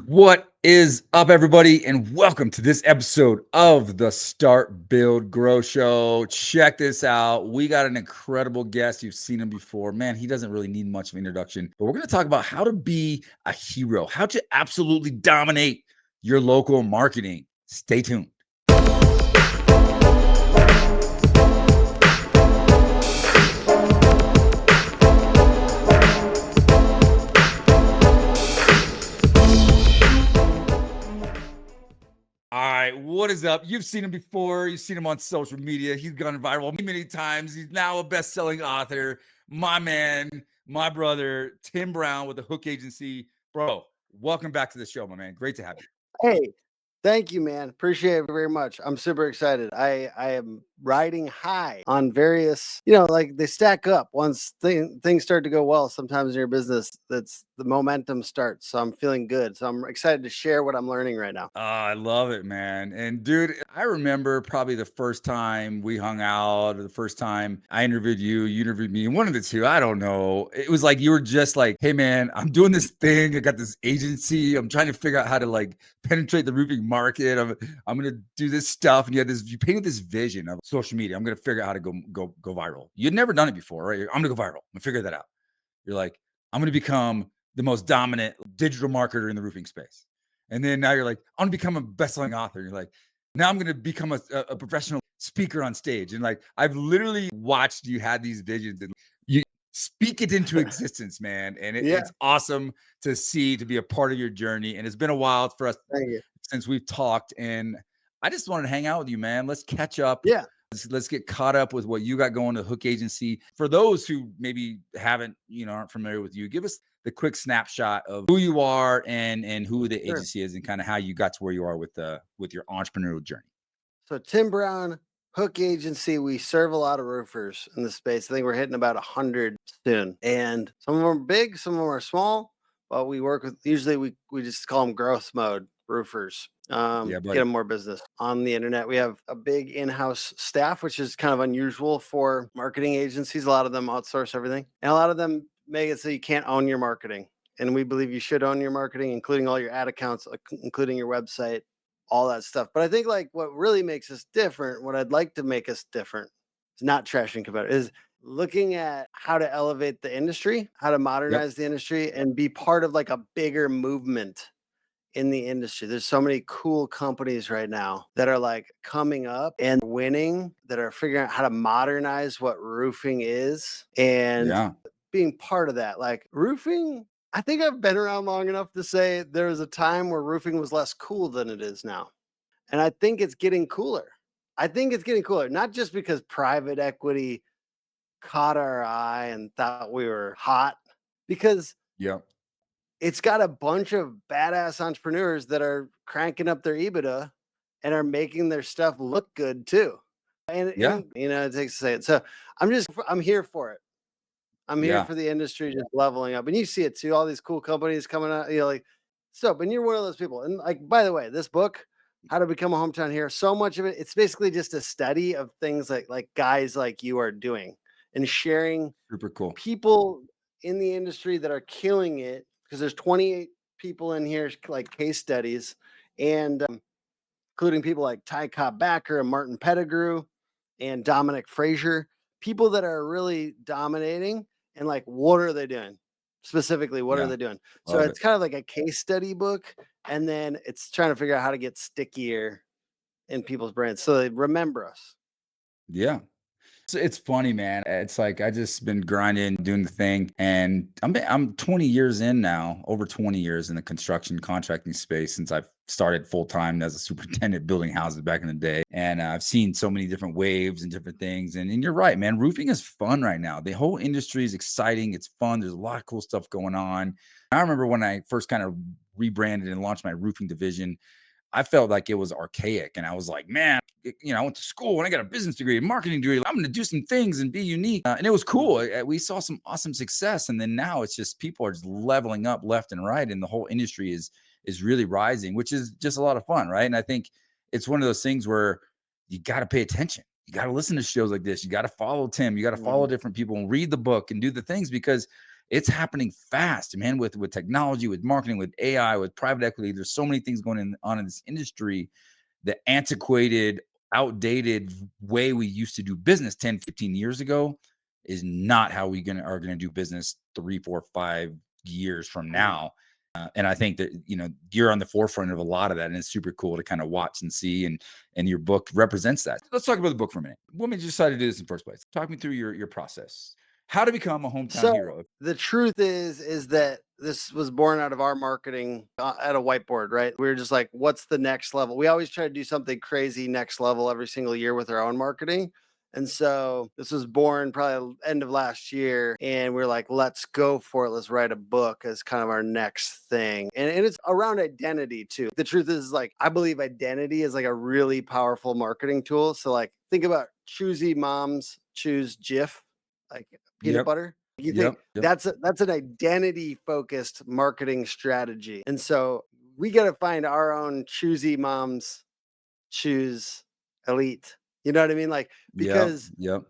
What is up, everybody, and welcome to this episode of the Start, Build, Grow Show. Check this out. We got an incredible guest. You've seen him before. Man, he doesn't really need much of an introduction, but we're going to talk about how to be a hero, how to absolutely dominate your local marketing. Stay tuned. All right, what is up? You've seen him before. You've seen him on social media. He's gone viral many times. He's now a best-selling author. My man, my brother, Tim Brown with the Hook Agency. Bro, welcome back to the show, my man. Great to have you. Hey, thank you, man. Appreciate it very much. I'm super excited. I am riding high on various, like they stack up. Once things start to go well, sometimes in your business, that's the momentum starts. So I'm feeling good. So I'm excited to share what I'm learning right now. Oh, I love it, man. And dude, I remember probably the first time we hung out, or the first time I interviewed you, you interviewed me, one of the two. I don't know. It was like you were just like, hey man, I'm doing this thing. I got this agency. I'm trying to figure out how to like penetrate the roofing market. I'm gonna do this stuff. And you painted this vision of social media. I'm gonna figure out how to go viral. You'd never done it before, right? I'm gonna go viral. I'm gonna figure that out. You're like, I'm gonna become the most dominant digital marketer in the roofing space. And then now you're like, I'm gonna become a best-selling author. You're like, now I'm gonna become a professional speaker on stage. And like, I've literally watched you had these visions and you speak it into existence, man. And Yeah, it's awesome to see, to be a part of your journey. And it's been a while for us thank you. since we've talked. And I just wanted to hang out with you, man. Let's catch up. Yeah, Let's get caught up with what you got going to Hook Agency. For those who maybe haven't, aren't familiar with you, give us the quick snapshot of who you are and who the sure. agency is and kind of how you got to where you are with your entrepreneurial journey. So Tim Brown, Hook Agency, we serve a lot of roofers in the space. I think we're hitting about 100 soon. And some of them are big, some of them are small, but we work with, usually we just call them growth mode roofers. Yeah, Get buddy. them more business on the internet. We have a big in-house staff, which is kind of unusual for marketing agencies. A lot of them outsource everything, and a lot of them make it so you can't own your marketing. And we believe you should own your marketing, including all your ad accounts, including your website, all that stuff. But I think like what really makes us different, what I'd like to make us different, is not trashing competitors, is looking at how to elevate the industry, how to Yep. modernize the industry, and be part of like a bigger movement in the industry. There's so many cool companies right now that are like coming up and winning, that are figuring out how to modernize what roofing is and Yeah. being part of that. Like roofing, I think I've been around long enough to say there was a time where roofing was less cool than it is now. And I think it's getting cooler. I think it's getting cooler, not just because private equity caught our eye and thought we were hot, because Yep. it's got a bunch of badass entrepreneurs that are cranking up their EBITDA and are making their stuff look good too. Yeah. And it takes to say it. So I'm here for it. I'm here Yeah. for the industry just leveling up. And you see it too, all these cool companies coming out, like so, and you're one of those people. And like, by the way, this book, How to Become a Hometown Hero, so much of it, it's basically just a study of things like guys like you are doing and sharing Super cool. people in the industry that are killing it, because there's 28 people in here like case studies, and including people like Ty Cobb Backer and Martin Pettigrew and Dominic Frazier, people that are really dominating. And like, what are they doing? Specifically, what are Yeah. they doing? So Love it. it's kind of like a case study book, and then it's trying to figure out how to get stickier in people's brains so they remember us. Yeah. It's funny, man. It's like I just been grinding, doing the thing, and I'm 20 years in now, over 20 years in the construction contracting space since I've started full time as a superintendent building houses back in the day. And I've seen so many different waves and different things. And you're right, man. Roofing is fun right now. The whole industry is exciting. It's fun. There's a lot of cool stuff going on. I remember when I first kind of rebranded and launched my roofing division. I felt like it was archaic. And I was like, man, I went to school and I got a business degree, a marketing degree. I'm going to do some things and be unique. And it was cool. We saw some awesome success. And then now it's just people are just leveling up left and right. And the whole industry is really rising, which is just a lot of fun. Right. And I think it's one of those things where you got to pay attention. You got to listen to shows like this. You got to follow Tim. You got to follow Mhm. different people and read the book and do the things because It's happening fast, man, with technology, with marketing, with AI, with private equity. There's so many things on in this industry. The antiquated, outdated way we used to do business 10, 15 years ago is not how we are gonna do business 3, 4, 5 years from Mm. now. And I think that you're on the forefront of a lot of that, and it's super cool to kind of watch and see. And your book represents that. Let's talk about the book for a minute. What made you decide to do this in the first place? Talk me through your process. How to become a hometown So hero. the truth is that this was born out of our marketing at a whiteboard, right? We were just like, what's the next level? We always try to do something crazy next level every single year with our own marketing. And so this was born probably end of last year. And we're like, let's go for it. Let's write a book as kind of our next thing. And it's around identity too. The truth is, like, I believe identity is like a really powerful marketing tool. So, like, think about choosy moms choose Jif, like peanut Yep. butter. You think Yep. Yep. that's an identity focused marketing strategy. And so we got to find our own choosy moms choose elite. You know what I mean? Like, Yep. because Yep.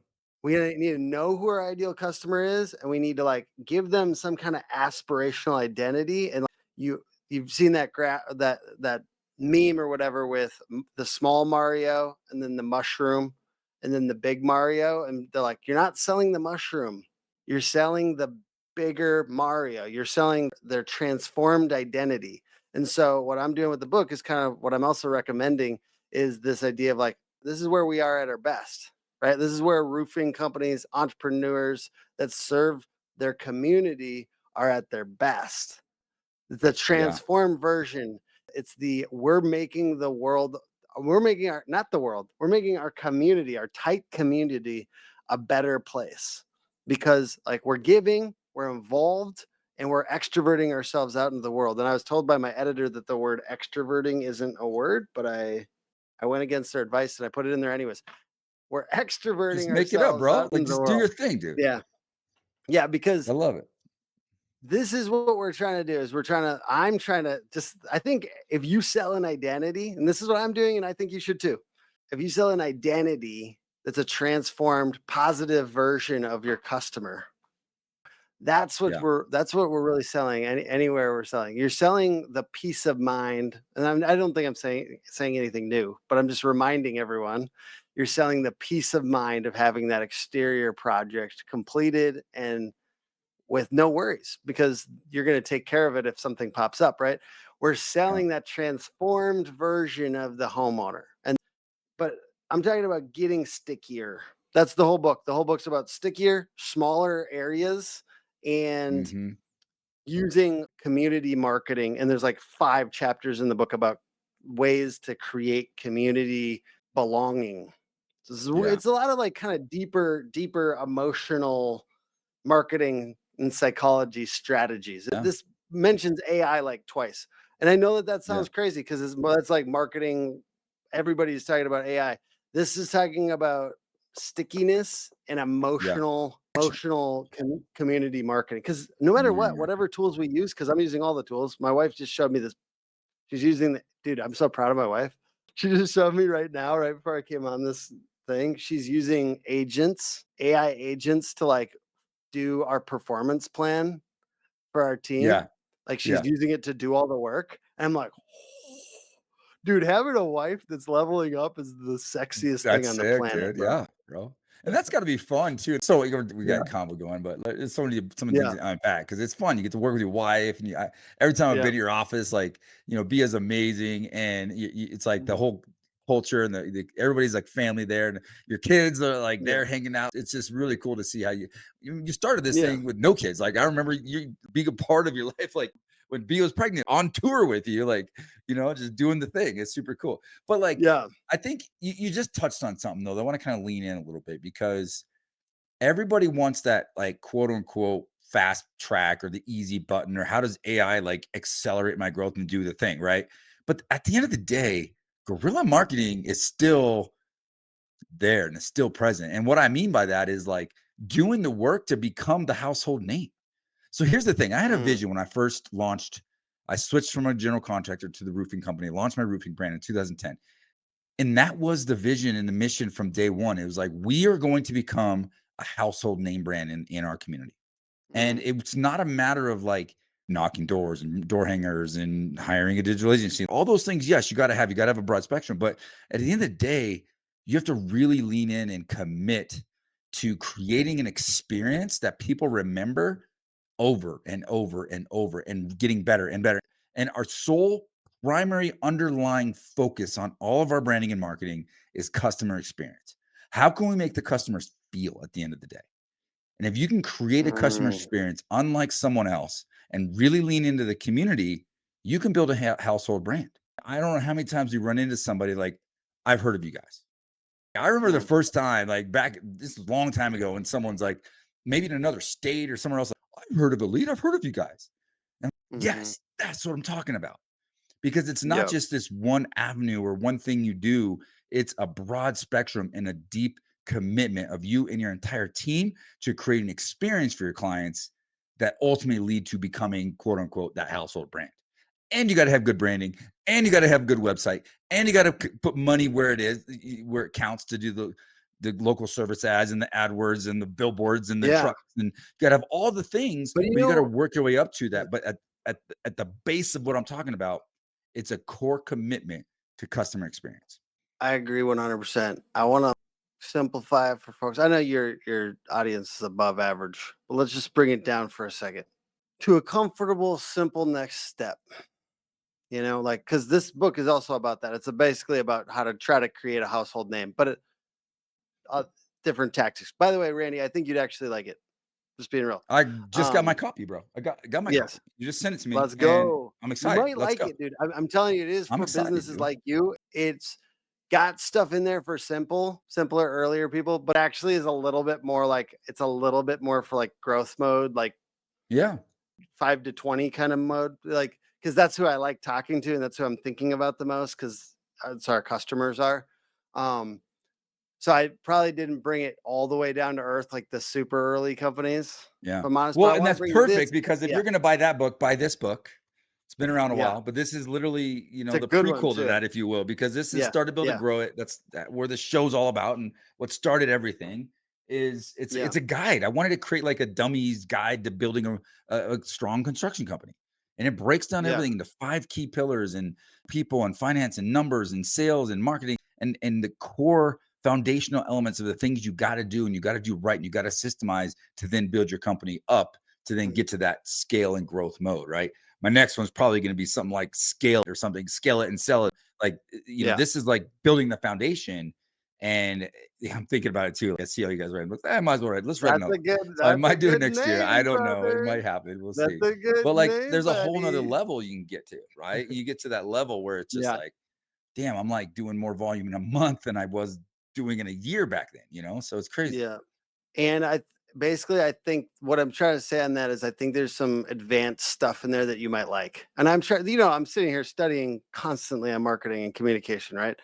we need to know who our ideal customer is, and we need to, like, give them some kind of aspirational identity. And, like, you've seen that that meme or whatever with the small Mario and then the mushroom and then the big Mario, and they're like, you're not selling the mushroom, you're selling the bigger Mario. You're selling their transformed identity. And so what I'm doing with the book is kind of what I'm also recommending is this idea of, like, this is where we are at our best, right? This is where roofing companies, entrepreneurs that serve their community are at their best. The Yeah. transformed version, it's the we're making the world, we're making our, not the world, we're making our community, our tight community, a better place because, like, we're giving, we're involved, and we're extroverting ourselves out into the world. And I was told by my editor that the word extroverting isn't a word, but I went against their advice and I put it in there anyways. We're Just extroverting make it up, ourselves bro. out Like, in the just do your world. thing, dude. Yeah. Yeah, I because love it. this is what we're trying to do is I'm trying to just, I think if you sell an identity, and this is what I'm doing, and I think you should too. If you sell an identity that's a transformed positive version of your customer, Yeah. that's what we're really selling. Anywhere we're selling, you're selling the peace of mind. And I don't think I'm saying anything new, but I'm just reminding everyone, you're selling the peace of mind of having that exterior project completed and with no worries, because you're going to take care of it if something pops up, right? We're Yeah. selling that transformed version of the homeowner. And but I'm talking about getting stickier. That's the whole book. The whole book's about stickier, smaller areas, and Mhm. using community marketing. And there's like 5 chapters in the book about ways to create community belonging. Yeah. It's a lot of, like, kind of deeper emotional marketing and psychology strategies. Yeah. This mentions AI like twice. And I know that that Yeah. sounds crazy because it's like marketing. Everybody's talking about AI. This is talking about stickiness and Yeah. emotional community marketing. Because no matter Community what, marketing. whatever tools we use, because I'm using all the tools. My wife just showed me this. She's using the dude. I'm so proud of my wife. She just showed me right now, right before I came on this thing. She's using agents, AI agents, to, like, do our performance plan for our team. Yeah. Like, she's Yeah. using it to do all the work. And I'm like, dude, having a wife that's leveling up is the sexiest thing That's on the sick, planet, dude. bro. Yeah, bro. And that's gotta be fun too. So we Yeah. got combo going, but like, there's so many things Yeah. to unpack because it's fun. You get to work with your wife, and every time I've Yeah. been to your office, like Bia's amazing, and it's like the whole culture and everybody's like family there, and your kids are like Yeah. there hanging out. It's just really cool to see how you started this Yeah. thing with no kids. Like I remember you being a part of your life, like when Bia was pregnant, on tour with you, like just doing the thing. It's super cool. But like Yeah. I think you just touched on something though that I want to kind of lean in a little bit because everybody wants that like quote unquote fast track or the easy button or how does AI like accelerate my growth and do the thing, right? But at the end of the day, guerrilla marketing is still there and it's still present. And what I mean by that is like doing the work to become the household name. So here's the thing. I had a Mm. vision when I first launched. I switched from a general contractor to the roofing company, launched my roofing brand in 2010. And that was the vision and the mission from day one. It was like, we are going to become a household name brand in our community. And Mhm. it's not a matter of like knocking doors and door hangers and hiring a digital agency. All those things, yes, you gotta have a broad spectrum. But at the end of the day, you have to really lean in and commit to creating an experience that people remember over and over and over and getting better and better. And our sole primary underlying focus on all of our branding and marketing is customer experience. How can we make the customers feel at the end of the day? And if you can create a customer Mm, experience unlike someone else and really lean into the community, you can build a household brand. I don't know how many times you run into somebody like, I've heard of you guys. I remember the mm, first time, like back, this is a long time ago, when someone's like, maybe in another state or somewhere else, like, I've heard of Elite, I've heard of you guys. And mhm. yes, that's what I'm talking about. Because it's not Yep. just this one avenue or one thing you do, it's a broad spectrum and a deep commitment of you and your entire team to create an experience for your clients that ultimately lead to becoming quote unquote that household brand. And you got to have good branding, and you got to have a good website, and you got to put money where it is, where it counts to do the local service ads and the AdWords and the billboards and the Yeah. trucks, and you got to have all the things, But, but you got to work your way up to that. But at the base of what I'm talking about, it's a core commitment to customer experience. I agree 100%. I wanna simplify it for folks. I know your audience is above average, but let's just bring it down for a second to a comfortable, simple next step. Like, because this book is also about that. It's basically about how to try to create a household name, but uh, different tactics. By the way, Randy, I think you'd actually like it. Just being real. I just got my Um, copy, bro. I got my yes, copy. You just sent it to me, let's and go. I'm You excited. might Let's like go. it, dude. I'm telling you, it is I'm for excited, businesses dude. like you. It's got stuff in there for simpler, earlier people, but actually is a little bit more like it's a little bit more for like growth mode, like Yeah, 5 to 20 kind of mode, like because that's who I like talking to, and that's who I'm thinking about the most because that's our customers are. Um, so I probably didn't bring it all the way down to earth like the super early companies, yeah. if I'm honest, but Well, I and want to that's bring this. perfect because if Yeah, you're gonna buy that book, buy this book. It's been around a yeah, while, but this is literally, it's a the good one prequel to too. that, if you will, because this is Yeah, Start to Build to yeah, Grow It. Where the show's all about, and what started everything is yeah, it's a guide. I wanted to create like a dummies guide to building a strong construction company. And it breaks down yeah, everything into 5 key pillars and people and finance and numbers and sales and marketing and the core foundational elements of the things you got to do and you got to do right and you got to systemize to then build your company up to then get to that scale and growth mode, right? My next one's probably going to be something like scale it or something, scale it and sell it. Like, yeah. this is like building the foundation. And I'm thinking about it too. I see how you guys write books. I might as well write. Let's write another one. So I That's a might do it good next year. I name, don't know. It brother. might happen. We'll That's see. a good But like, name, there's a whole nother buddy. level you can get to, right? You get to that level where it's just Yeah, like, damn, I'm like doing more volume in a month than I was doing in a year back then. So it's crazy. yeah. And basically I think what I'm trying to say on that is I think there's some advanced stuff in there that you might like. And I'm trying, I'm sitting here studying constantly on marketing and communication, right?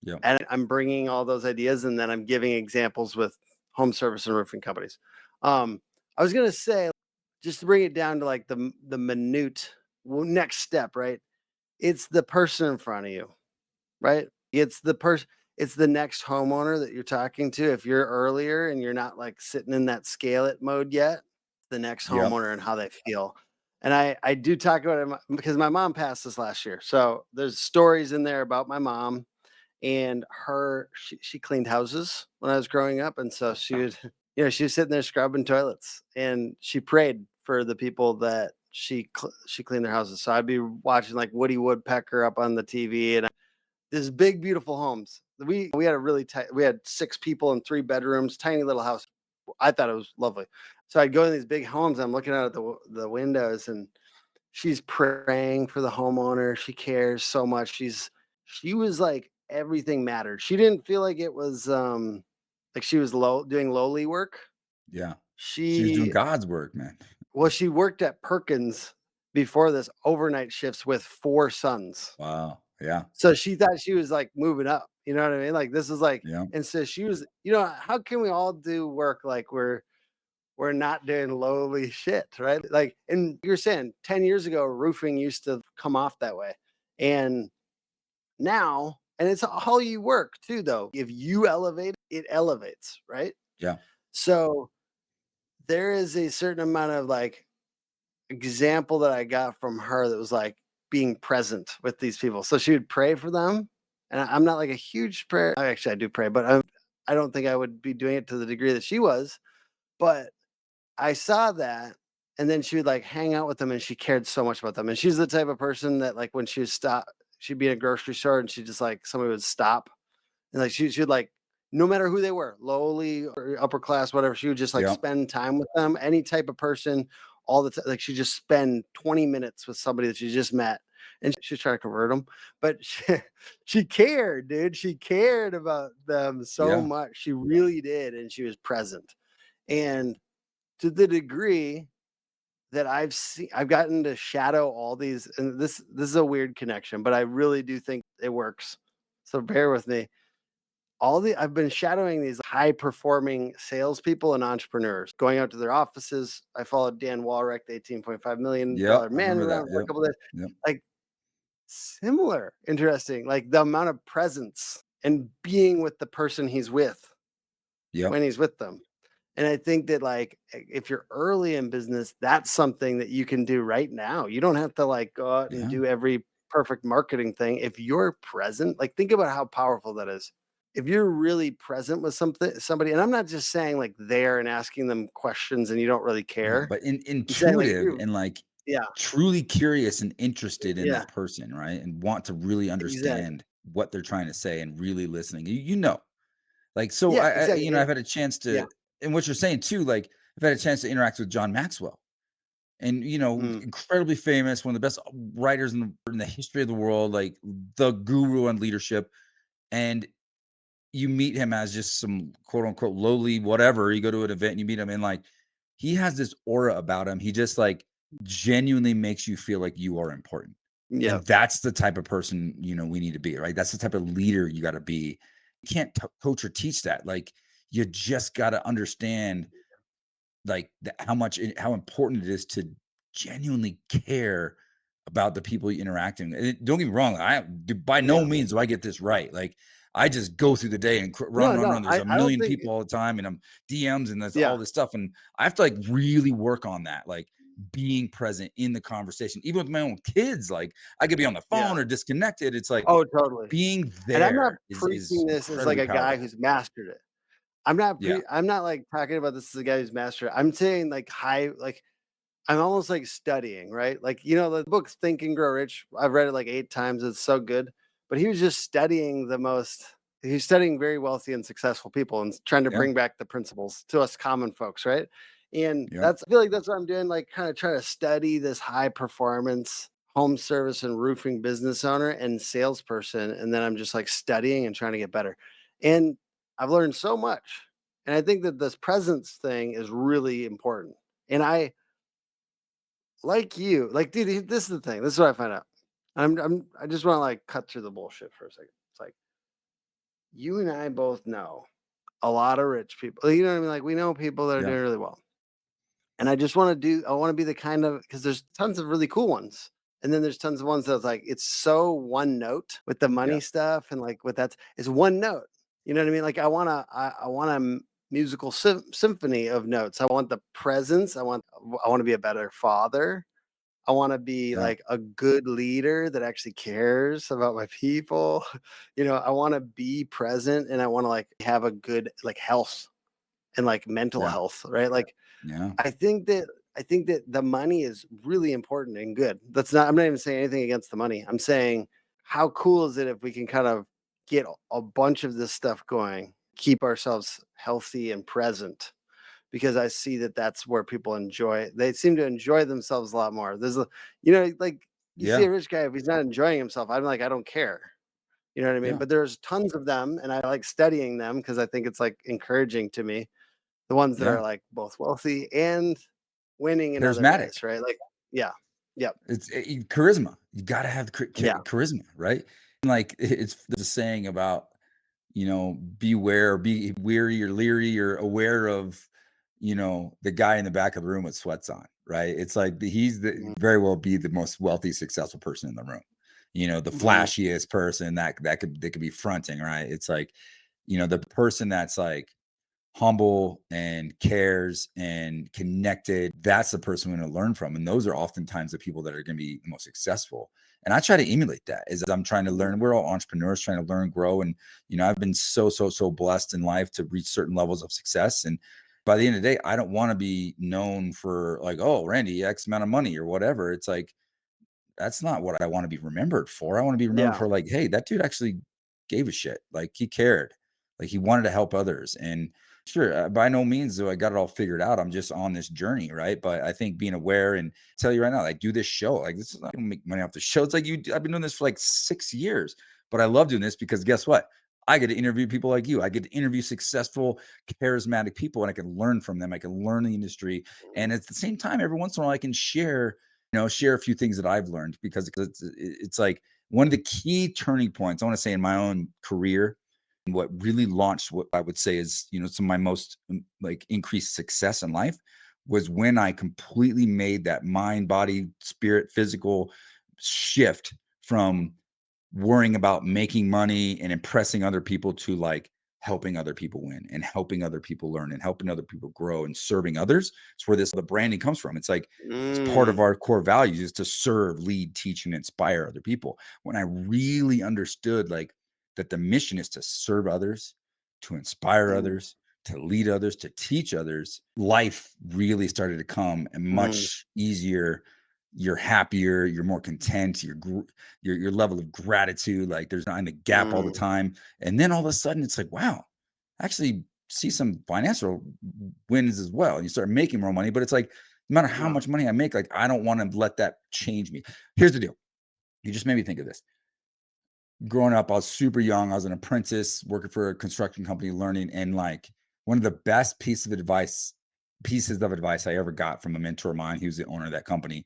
Yeah. And I'm bringing all those ideas and then I'm giving examples with home service and roofing companies. I was gonna say, just to bring it down to like the minute next step, right? It's the person in front of you, right? It's the next homeowner that you're talking to. If you're earlier and you're not like sitting in that scale it mode yet, the next Yep. homeowner and how they feel. And I do talk about it because my mom passed this last year. So there's stories in there about my mom and she cleaned houses when I was growing up. And so she would, she was sitting there scrubbing toilets and she prayed for the people that she cleaned their houses. So I'd be watching like Woody Woodpecker up on the TV and this big, beautiful homes. We had a really tight. We had 6 people in 3 bedrooms, tiny little house. I thought it was lovely. So I'd go in these big homes. I'm looking out at the windows, and she's praying for the homeowner. She cares so much. She was like everything mattered. She didn't feel like it was like she was doing lowly work. Yeah. She was doing She God's work, man. she worked at Perkins before this overnight shifts with 4 sons. Wow. Yeah. So she thought she was like moving up, you know what I mean? Like this is like, Yeah. and so she was, how can we all do work like we're not doing lowly shit, right? Like, and you're saying 10 years ago, roofing used to come off that way. And now, and it's how you work too, though. If you elevate, it elevates, right? Yeah. So there is a certain amount of like example that I got from her that was like being present with these people. So she would pray for them. And I'm not like a huge prayer. Actually, I do pray, but I don't think I would be doing it to the degree that she was. But I saw that. And then she would like hang out with them and she cared so much about them. And she's the type of person that like when she would stop, she'd be in a grocery store and she just like somebody would stop and like she'd like no matter who they were, lowly or upper class, whatever, she would just like Yeah. spend time with them, any type of person, all the time. Like she just spend 20 minutes with somebody that she just met. And she was trying to convert them, but she cared, dude. She cared about them so Yeah. much. She really did. And she was present. And to the degree that I've gotten to shadow all these, and this is a weird connection, but I really do think it works. So bear with me. I've been shadowing these high performing salespeople and entrepreneurs, going out to their offices. I followed Dan Walrick, the $18.5 million Yep. I man, remember that. around for a Yep. couple days. Yep. Like similar, interesting, like the amount of presence and being with the person he's with Yep. when he's with them. And I think that like if you're early in business, that's something that you can do right now. You don't have to like go out and Yeah. do every perfect marketing thing. If you're present, like think about how powerful that is. If you're really present with somebody, and I'm not just saying like there and asking them questions and you don't really No, care. but I'm saying like if intuitive you're and like yeah, truly curious and interested in yeah, that person, right? And want to really exactly. understand what they're trying to say and really listening. You know, like so Yeah, I exactly. I've had a chance Yeah. to, and what you're saying too, like I've had a chance to interact with John Maxwell. And Mm, incredibly famous, one of the best writers in the history of the world, like the guru on leadership. And you meet him as just some quote unquote lowly whatever. You go to an event and you meet him, and like he has this aura about him. He just like genuinely makes you feel like you are important. yeah. And that's the type of person, we need to be, right? That's the type of leader you got to be. You can't coach or teach that. Like you just got to understand like how important it is to genuinely care about the people you're interacting with. Don't get me wrong, by no Yeah. means do I get this right. Like I just go through the day and run, No, run, no. run. There's a I don't million think people all the time, and I'm DMs and that's all yeah. this stuff, and I have to like really work on that, like being present in the conversation, even with my own kids. Like I could be on the Yeah. phone or disconnected. It's like Oh, totally. being And I'm not there is preaching this as like incredibly a guy powerful. who's mastered it. Yeah, I'm not like talking about this as a guy who's mastered it. I'm saying like high like I'm almost like studying, right? Like, the book Think and Grow Rich, I've read it like 8 times. It's so good. But he was just studying he's studying very wealthy and successful people and trying to yeah, bring back the principles to us common folks, right? And yeah, I feel like that's what I'm doing, like kind of try to study this high performance home service and roofing business owner and salesperson. And then I'm just like studying and trying to get better. And I've learned so much. And I think that this presence thing is really important. And like you, like, dude, this is the thing. This is what I find out. I just want to like cut through the bullshit for a second. It's like you and I both know a lot of rich people. You know what I mean? Like we know people that are yeah, doing really well. And I want to be the kind of, because there's tons of really cool ones. And then there's tons of ones that's like, it's so one note with the yeah, money stuff. And like with it's one note. You know what I mean? Like I want a musical symphony of notes. I want the presence. I want to be a better father. I want to be yeah, like a good leader that actually cares about my people. I want to be present and I want to like have a good like health and like mental yeah, health, right? Like yeah, I think that the money is really important and good. I'm not even saying anything against the money. I'm saying how cool is it if we can kind of get a bunch of this stuff going, keep ourselves healthy and present because I see that that's where people they seem to enjoy themselves a lot more. Like you see yeah, a rich guy, if he's not enjoying himself, I'm like, I don't care. You know what I mean? yeah, But there's tons of them and I like studying them because I think it's like encouraging to me. The ones that yeah. are like both wealthy and winning in other Charismatic. ways, right? Like, yeah. Yep. Charisma. You gotta have Yeah. charisma, right? And, like, there's a saying about, beware, be weary or leery or aware of, the guy in the back of the room with sweats on, right? It's like he's the very well be the most wealthy, successful person in the room. The Mhm. flashiest person that could be fronting, right? It's like, the person that's like humble and cares and connected, that's the person we're going to learn from. And those are oftentimes the people that are going to be the most successful. And I try to emulate that as I'm trying to Mhm. learn. We're all entrepreneurs trying to learn, grow. And, I've been so blessed in life to reach certain levels of success. And by the end of the day, I don't want to be known for like, oh, Randy, X amount of money or whatever. It's like, that's not what I want to be remembered for. I want to be remembered Yeah. for like, hey, that dude actually gave a shit. Like he cared. Like he wanted to help others. And sure, by no means do I got it all figured out. I'm just on this journey, right? But I think being aware and tell you right now, like do this show. Like this is not gonna make money off the show. It's like I've been doing this for like 6 years, but I love doing this because guess what? I get to interview people like you. I get to interview successful, charismatic people, and I can learn from them. I can learn the industry, and at the same time, every once in a while, I can share a few things that I've learned because it's like one of the key turning points I want to say in my own career and what really launched what I would say is, some of my most like increased success in life was when I completely made that mind, body, spirit, physical shift from worrying about making money and impressing other people to like helping other people win and helping other people learn and helping other people grow and serving others. It's where the branding comes from. It's like it's part of Mm. our core values is to serve, lead, teach, and inspire other people. When I really understood like that the mission is to serve others, to inspire Mhm. others, to lead others, to teach others, life really started to come and Mhm. much easier. You're happier, you're more content, your level of gratitude, like there's not in the gap all the Mm. time. And then all of a sudden it's like, wow, I actually see some financial wins as well. And you start making more money, but it's like no matter how Yeah. much money I make, like I don't want to let that change me. Here's the deal. You just made me think of this. Growing up, I was super young. I was an apprentice working for a construction company, learning, and like one of the best pieces of advice I ever got from a mentor of mine. He was the owner of that company.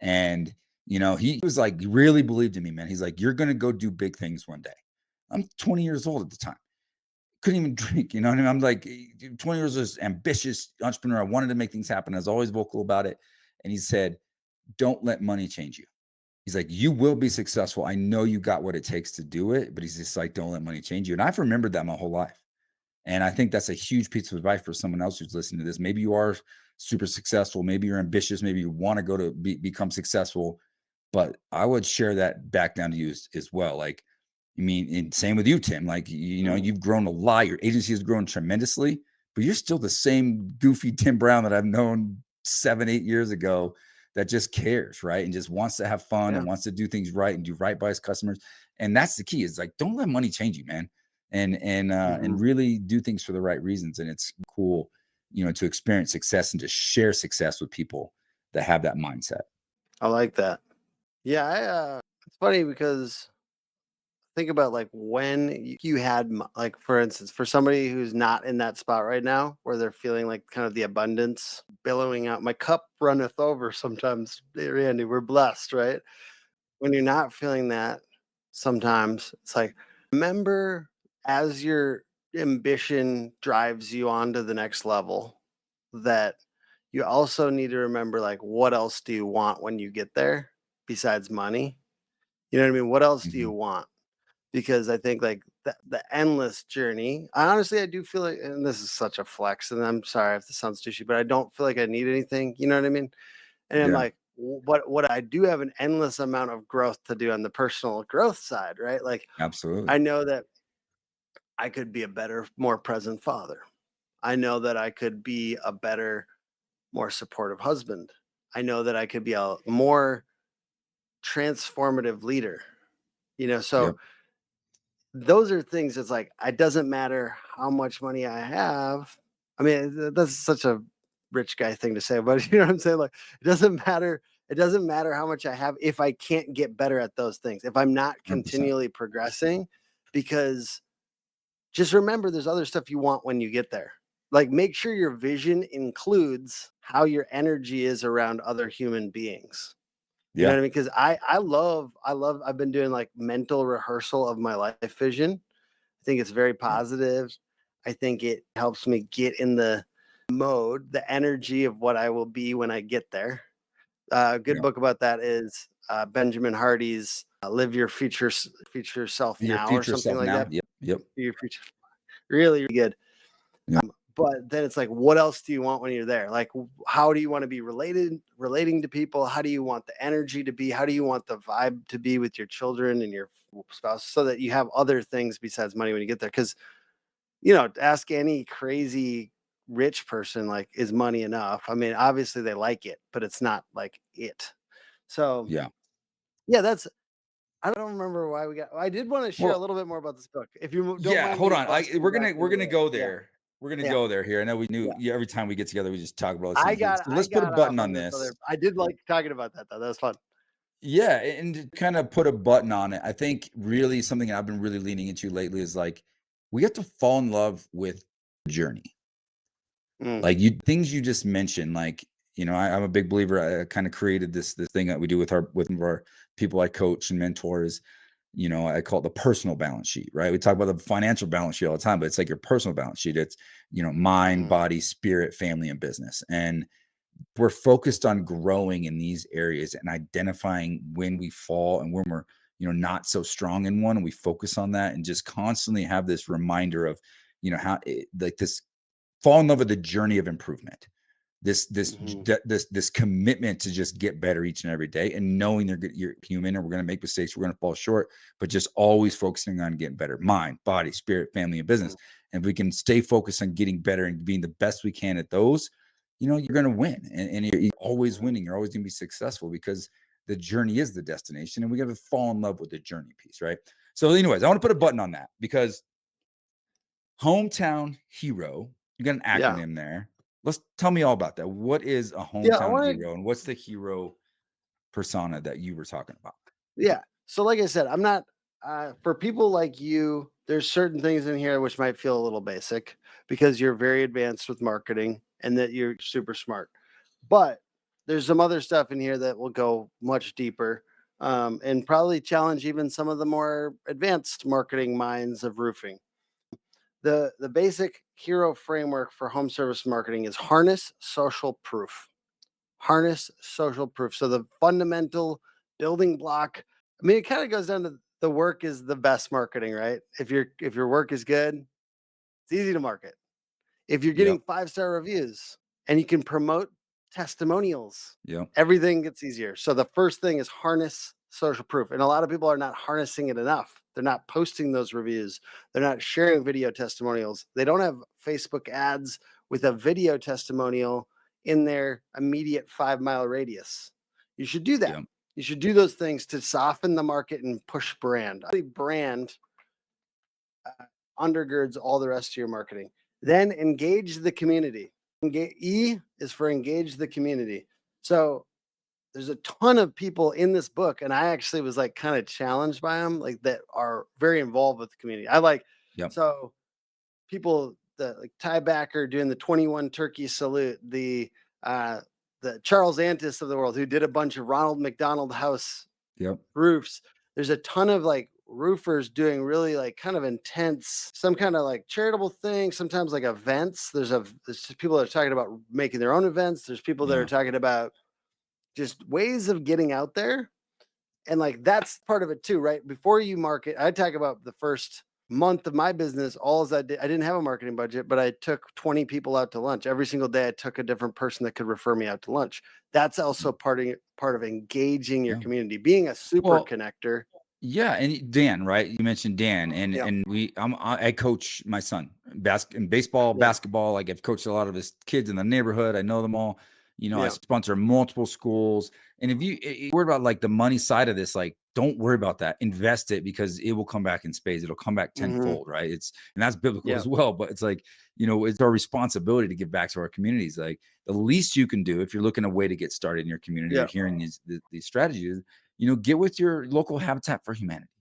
And, he was like, really believed in me, man. He's like, you're going to go do big things one day. I'm 20 years old at the time. Couldn't even drink, you know what I mean? I'm like 20 years old, ambitious entrepreneur. I wanted to make things happen. I was always vocal about it. And he said, don't let money change you. He's like, you will be successful. I know you got what it takes to do it, but he's just like, don't let money change you. And I've remembered that my whole life. And I think that's a huge piece of advice for someone else who's listening to this. Maybe you are super successful. Maybe you're ambitious. Maybe you want to go to become successful. But I would share that back down to you as well. Like, I mean, and same with you, Tim. Like, Mm. you've grown a lot. Your agency has grown tremendously, but you're still the same goofy Tim Brown that I've known 7, 8 years ago that just cares, right? And just wants to have fun Yeah. and wants to do things right and do right by his customers. And that's the key is like, don't let money change you, man. And Mhm. really do things for the right reasons. And it's cool, to experience success and to share success with people that have that mindset. I like that. Yeah, it's funny because think about like when you had like for instance for somebody who's not in that spot right now where they're feeling like kind of the abundance billowing out, my cup runneth over sometimes. Hey, Randy, we're blessed, right? When you're not feeling that, sometimes it's like remember, as your ambition drives you on to the next level, that you also need to remember like what else do you want when you get there besides money? You know what I mean? What else do you Mhm. want? Because I think like the endless journey. I honestly I do feel like, and this is such a flex, and I'm sorry if this sounds douchey, but I don't feel like I need anything. You know what I mean? And I'm Yeah, like, but what I do have an endless amount of growth to do on the personal growth side, right? Like absolutely. I know that I could be a better, more present father. I know that I could be a better, more supportive husband. I know that I could be a more transformative leader. So Yep. those are things that's like it doesn't matter how much money I have. I mean, that's such a rich guy thing to say, but you know what I'm saying? Like it doesn't matter how much I have if I can't get better at those things. If I'm not 100%. continually progressing, because just remember there's other stuff you want when you get there. Like make sure your vision includes how your energy is around other human beings. You know Yeah. what I mean? Because I love I've been doing like mental rehearsal of my life vision. I think it's very Yeah. positive. I think it helps me get in the mode, the energy of what I will be when I get there. A good Yeah. book about that is Benjamin Hardy's "Live Your Future Self Your Now" or future something self like now. that. Yep. Yep. Your future, really good. Yeah. But then it's like, what else do you want when you're there? Like, how do you want to be relating to people? How do you want the energy to be? How do you want the vibe to be with your children and your spouse, so that you have other things besides money when you get there? Because, ask any crazy rich person, like, is money enough? I mean, obviously they like it, but it's not like it. So Yeah. yeah, I don't remember why we got. I did want to share a Well, little bit more about this book, if you don't yeah, mind hold me on. busting We're back gonna we're into gonna it. go Yeah, there. We're gonna yeah. go there here. I know we knew, Yeah. yeah, every time we get together, we just talk about those I things. got So I let's put a got off button on on this this. other. I did like talking about that though. That was fun. Yeah, and to kind of put a button on it, I think really something I've been really leaning into lately is like we have to fall in love with the journey. Mm, Like things you just mentioned, like, I'm a big believer. I kind of created this thing that we do with our people I coach and mentors. I call it the personal balance sheet, right? We talk about the financial balance sheet all the time, but it's like your personal balance sheet. It's, mind, mhm, body, spirit, family, and business. And we're focused on growing in these areas and identifying when we fall and when we're, not so strong in one. And we focus on that and just constantly have this reminder of, how like this fall in love with the journey of improvement, mhm, this commitment to just get better each and every day, and knowing you're human and we're going to make mistakes, we're going to fall short, but just always focusing on getting better, mind, body, spirit, family, and mhm, business. And if we can stay focused on getting better and being the best we can at those, you're going to win, and you're always mhm. winning. You're always going to be successful because the journey is the destination, and we got to fall in love with the journey piece, right? So anyways, I want to put a Yeah, button on that because hometown hero, you got an yeah, acronym there. Let's tell me all about that. What is a yeah. I hometown want to. hero, and what's the hero persona that you were talking about? Yeah. So, like I said, I'm not. For people like you, there's certain things in here which might feel a little basic because you're very advanced with marketing and that you're super smart. But there's some other stuff in here that will go much deeper, and probably challenge even some of the more advanced marketing minds of roofing. The basic hero framework for home service marketing is harness social proof. Harness social proof. So the fundamental building block. I mean, it kind of goes down to the work is the best marketing, right? If your work is good, it's easy to market. If you're getting Yep. 5-star reviews and you can promote testimonials, Yep. everything gets easier. So the first thing is harness social proof. And a lot of people are not harnessing it enough. They're not posting those reviews. They're not sharing video testimonials. They don't have Facebook ads with a video testimonial in their immediate 5-mile radius. You should do that. Yep. You should do those things to soften the market and push brand. I think brand undergirds all the rest of your marketing. Then engage the community. E is for engage the community. So there's a ton of people in this book, and I actually was like kind of challenged by them, like that are very involved with the community. I like Yep. so people the like Ty Backer doing the 21 turkey salute, uh the Charles Antis of the world who did a bunch of Ronald McDonald House Yep. roofs. There's a ton of like roofers doing really like kind of intense, some kind of like charitable thing, sometimes like events. There's people that are talking about making their own events. There's people that are Yeah. talking about just ways of getting out there. And like that's part of it too, right? Before you market, I talk about the first month of my business. I didn't have a marketing budget, but I took 20 people out to lunch. Every single day I took a different person that could refer me out to lunch. That's also Mhm. part of engaging your Yeah. community, being a super Well, connector. yeah, and Dan, right? You mentioned Dan, and Yeah. I coach my son in baseball, Yeah. basketball. Like I've coached a lot of his kids in the neighborhood. I know them all. I Yeah. sponsor multiple schools. And if you worry about like the money side of this, like don't worry about that. Invest it because it will come back in spades. It'll come back Mhm. tenfold, right? And that's biblical Yeah. as well. But it's like, it's our responsibility to give back to our communities. Like the least you can do if you're looking a way to get started in your community or Yeah. hearing these strategies, get with your local Habitat for Humanity.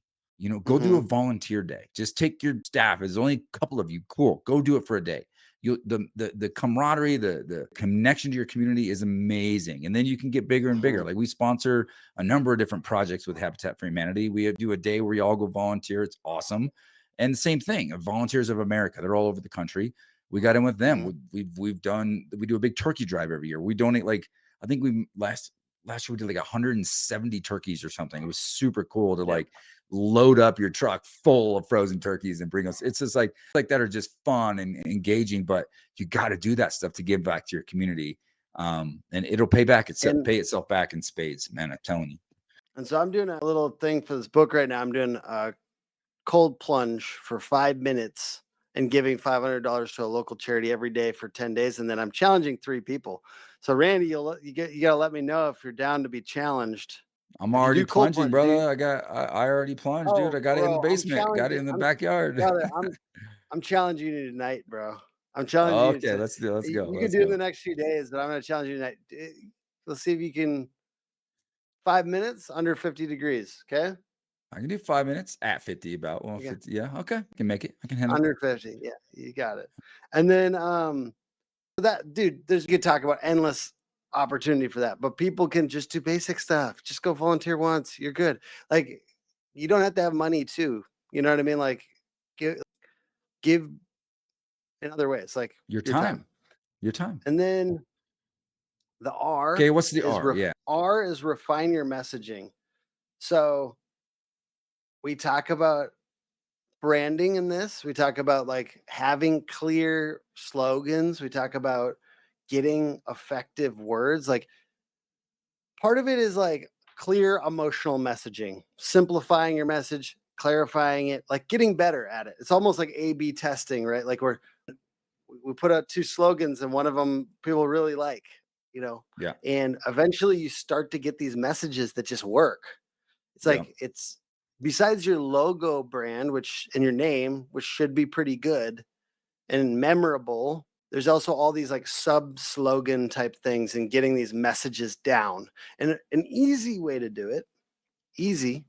Go do a Mhm. volunteer day. Just take your staff. There's only a couple of you. Cool. Go do it for a day. The camaraderie, the connection to your community is amazing. And then you can get bigger and bigger. Mhm. Like we sponsor a number of different projects with Habitat for Humanity. We do a day where you all go volunteer. It's awesome. And the same thing, Volunteers of America. They're all over the country. We got in with them. Mhm. We do a big turkey drive every year. We donate like I think we last year we did like 170 turkeys or something. It was super cool to Yeah. load up your truck full of frozen turkeys and bring us. It's just like that are just fun and engaging, but you got to do that stuff to give back to your community. And it'll pay And itself back in spades, man. I'm telling you. so I'm doing a little thing for this book right now. I'm doing a cold plunge for 5 minutes and giving $500 to a local charity every day for 10 days. And then I'm challenging 3 people. So Randy, you gotta let me know if you're down to be challenged. I'm If you already do cold plunging, plunge, do you, brother. I already plunged, dude. oh I got it in the bro, basement, got it in the backyard. brother, I'm challenging you tonight, bro. I'm challenging you Okay, to let's go. you can Let's do it in go. the next few days, but I'm gonna challenge you tonight. Let's see if you can 5 minutes under 50 degrees. Okay. I can do 5 minutes at 50, about Okay. 150. Yeah, okay. I can make it. I can handle it. Under 50. Yeah, you got it. And then that dude, there's you could talk about endless opportunity for that, but people can just do basic stuff. Just go volunteer once. You're good. Like you don't have to have money too. You know what I mean? Like give in other ways, like Your your time. time. Your time. And then the Okay, what's the R? Yeah. R is refine your messaging. So we talk about branding in this. We talk about like having clear slogans. We talk about getting effective words. Like part of it is like clear emotional messaging, simplifying your message, clarifying it, like getting better at it. It's almost like A/B testing, right? Like we put out 2 slogans and one of them people really like, you know, Yeah. and eventually you start to get these messages that just work. It's Yeah. like it's besides your logo brand, which and your name, which should be pretty good and memorable. There's also all these like sub slogan type things and getting these messages down. And an easy way to do it, easy,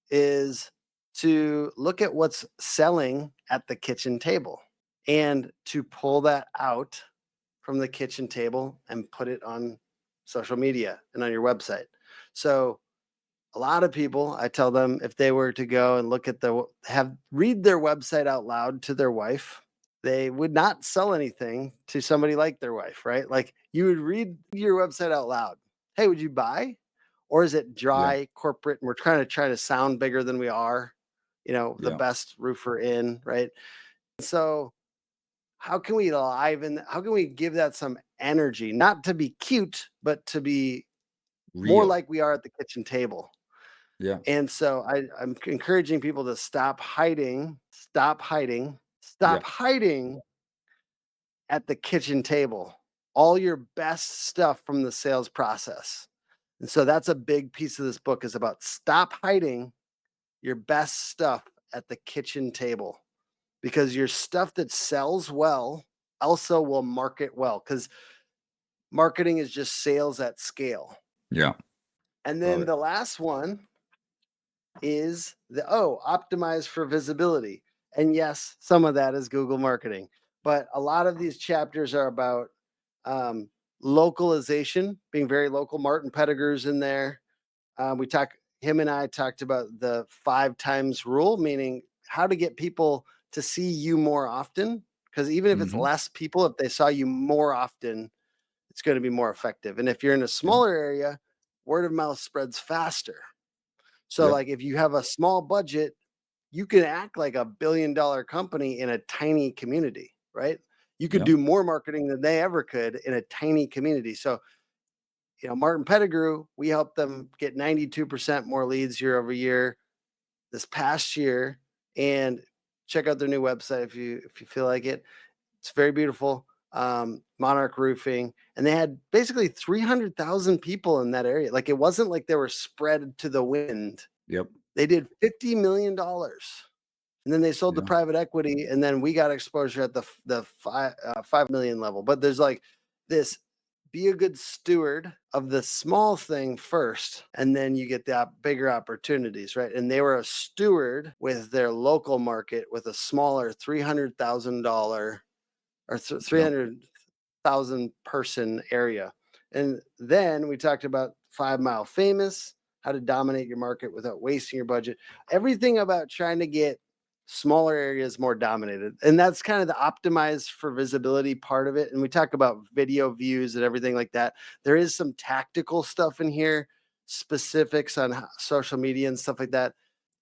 is to look at what's selling at the kitchen table and to pull that out from the kitchen table and put it on social media and on your website. So a lot of people, I tell them if they were to go and look at read their website out loud to their wife, they would not sell anything to somebody like their wife, right? Like you would read your website out loud. Hey, would you buy? Or is it Yeah. dry, corporate, and we're trying to sound bigger than we are, the Yeah. best roofer in, right? So how can we give that some energy, not to be cute, but to be more Real. like we are at the kitchen table? Yeah. And so I'm encouraging people to stop Yeah. hiding at the kitchen table. All your best stuff from the sales process. And so that's a big piece of this book is about stop hiding your best stuff at the kitchen table because your stuff that sells well also will market well because marketing is just sales at scale. Yeah. And Love then it. the last one is optimize for visibility. And yes, some of that is Google marketing, but a lot of these chapters are about um, localization, being very local. Martin Pettigrew's in there. Him and I talked about the 5 times rule, meaning how to get people to see you more often. Because even if it's Mhm. less people, if they saw you more often, it's going to be more effective. And if you're in a Yeah. smaller area, word of mouth spreads faster. So, Yep. like, if you have a small budget, you can act like $1 billion company in a tiny community, right? You could Yeah. do more marketing than they ever could in a tiny community. So, Martin Pettigrew, we helped them get 92% more leads year over year this past year. And check out their new website if you feel like it. It's very beautiful. Monarch Roofing, and they had basically 300,000 people in that area. Like it wasn't like they were spread to the wind. Yep. They did $50 million, and then they sold to Yeah. private equity, and then we got exposure at the 5 million level. But there's like this: be a good steward of the small thing first, and then you get the bigger opportunities, right? And they were a steward with their local market with a smaller $300,000 or Yep. 300,000 person area. And then we talked about 5 Mile Famous, how to dominate your market without wasting your budget. Everything about trying to get smaller areas more dominated. And that's kind of the optimized for visibility part of it. And we talk about video views and everything like that. There is some tactical stuff in here, specifics on social media and stuff like that.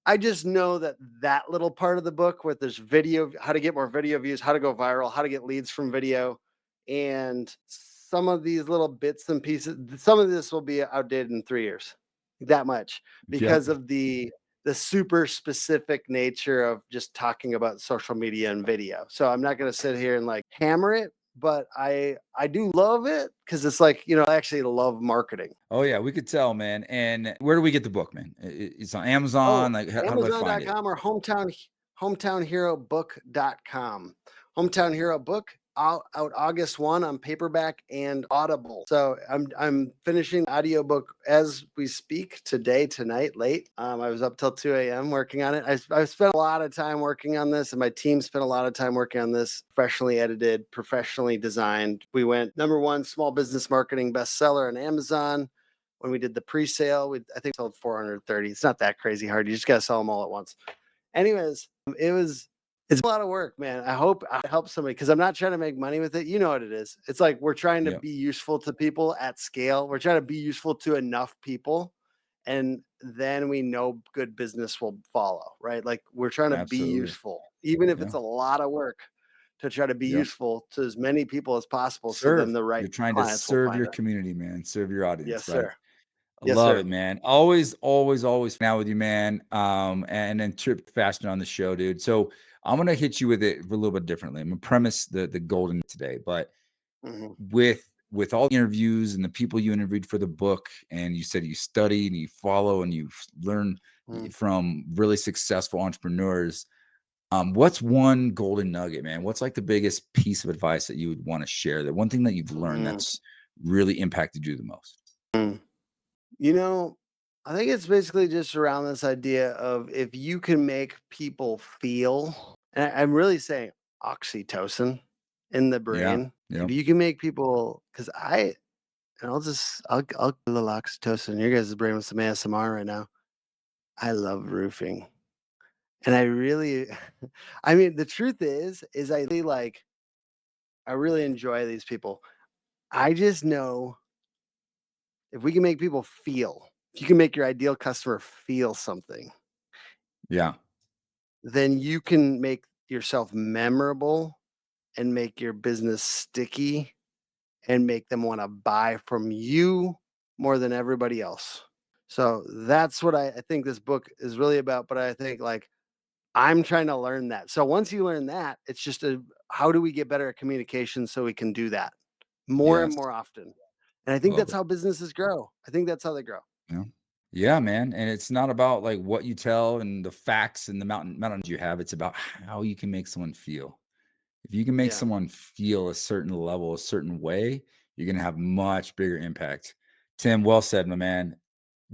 I just know that that little part of the book where there's video, how to get more video views, how to go viral, how to get leads from video, and some of these little bits and pieces, some of this will be outdated in 3 years. That much Yep. because of the super specific nature of just talking about social media and video. So I'm not going to sit here and like hammer it, but I do love it because it's like, I actually love marketing. Oh yeah, we could tell, man. And where do we get the book, man? It's on Oh, Amazon. Like, how do I find it? Amazon.com or hometownherobook.com. Hometown Hero Book out August 1 on paperback and Audible. So I'm finishing the audiobook as we speak tonight, late. I was up till 2 a.m. working on it. I've spent a lot of time working on this, and my team spent a lot of time working on this. Professionally edited, professionally designed. We went #1 small business marketing bestseller on Amazon. When we did the pre-sale, I think sold 430. It's not that crazy hard. You just got to sell them all at once. Anyways, it's a lot of work, man. I hope I help somebody because I'm not trying to make money with it. You know what it is. It's like we're trying to Yep. be useful to people at scale. We're trying to be useful to enough people. And then we know good business will follow, right? Like we're trying to be Absolutely. useful, even if Yeah. it's a lot of work to try to be Yep. useful to as many people as possible. So then Serve. the right You're trying to clients will serve find your us. community, man. Serve your audience, Yes, right? sir. I Yes, love sir. it, man. Always, always, always now with you, man. And then trip faster on the show, dude. So I'm gonna hit you with it a little bit differently. I'm gonna premise the golden today, but Mhm. with all the interviews and the people you interviewed for the book, and you said you study and you follow and you learn Mhm. from really successful entrepreneurs. What's one golden nugget, man? What's like the biggest piece of advice that you would want to share? The one thing that you've learned Mhm. that's really impacted you the most? Mhm. You know, I think it's basically just around this idea of if you can make people feel, and I'm really saying oxytocin in the Yeah. brain. If Yep. you can make people, because and I'll get a little oxytocin in your guys' brain with some ASMR right now. I love roofing. And I really, I mean, the truth is I really enjoy these people. I just know if we can make people feel, if you can make your ideal customer feel something, Yeah. then you can make yourself memorable and make your business sticky and make them want to buy from you more than everybody else. So that's what I think this book is really about. But I think like I'm trying to learn that. So once you learn that, it's just how do we get better at communication so we can do that more and Yes. more often? And I think Love that's it. how businesses grow. I think that's how they grow. Yeah. Yeah, man. And it's not about like what you tell and the facts and the mountains you have. It's about how you can make someone feel. If you can make Yeah. someone feel a certain level, a certain way, you're gonna have much bigger impact. Tim, well said, my man.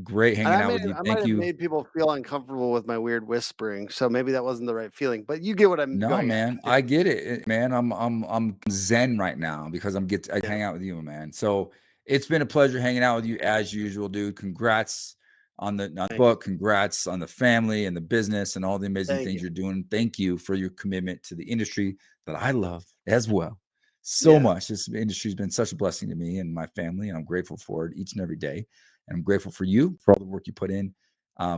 Great And hanging out with you. I might Thank have you. made people feel uncomfortable with my weird whispering, so maybe that wasn't the right feeling, but you get what I'm No, going at. man, I get it, man. I'm zen right now because I Yeah. hang out with you, man. So it's been a pleasure hanging out with you as usual, dude. Congrats on the Thank you. book. Congrats on the family and the business and all the amazing Thank things you. you're doing. Thank you for your commitment to the industry that I love as well. So Yeah. much. This industry has been such a blessing to me and my family, and I'm grateful for it each and every day. And I'm grateful for you for all the work you put in.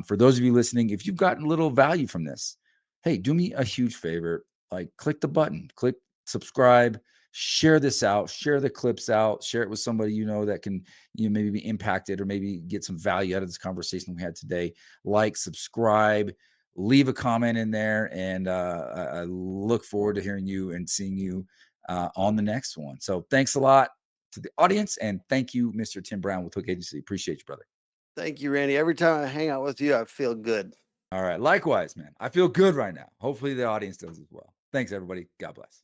For those of you listening, if you've gotten a little value from this, hey, do me a huge favor. Like, click the button, click subscribe, share this out, share the clips out, share it with somebody you know that can, maybe be impacted or maybe get some value out of this conversation we had today. Like, subscribe, leave a comment in there, and I look forward to hearing you and seeing you on the next one. So, thanks a lot to the audience, and thank you, Mr. Tim Brown with Hook Agency. Appreciate you, brother. Thank you, Randy. Every time I hang out with you, I feel good. All right. Likewise, man. I feel good right now. Hopefully, the audience does as well. Thanks, everybody. God bless.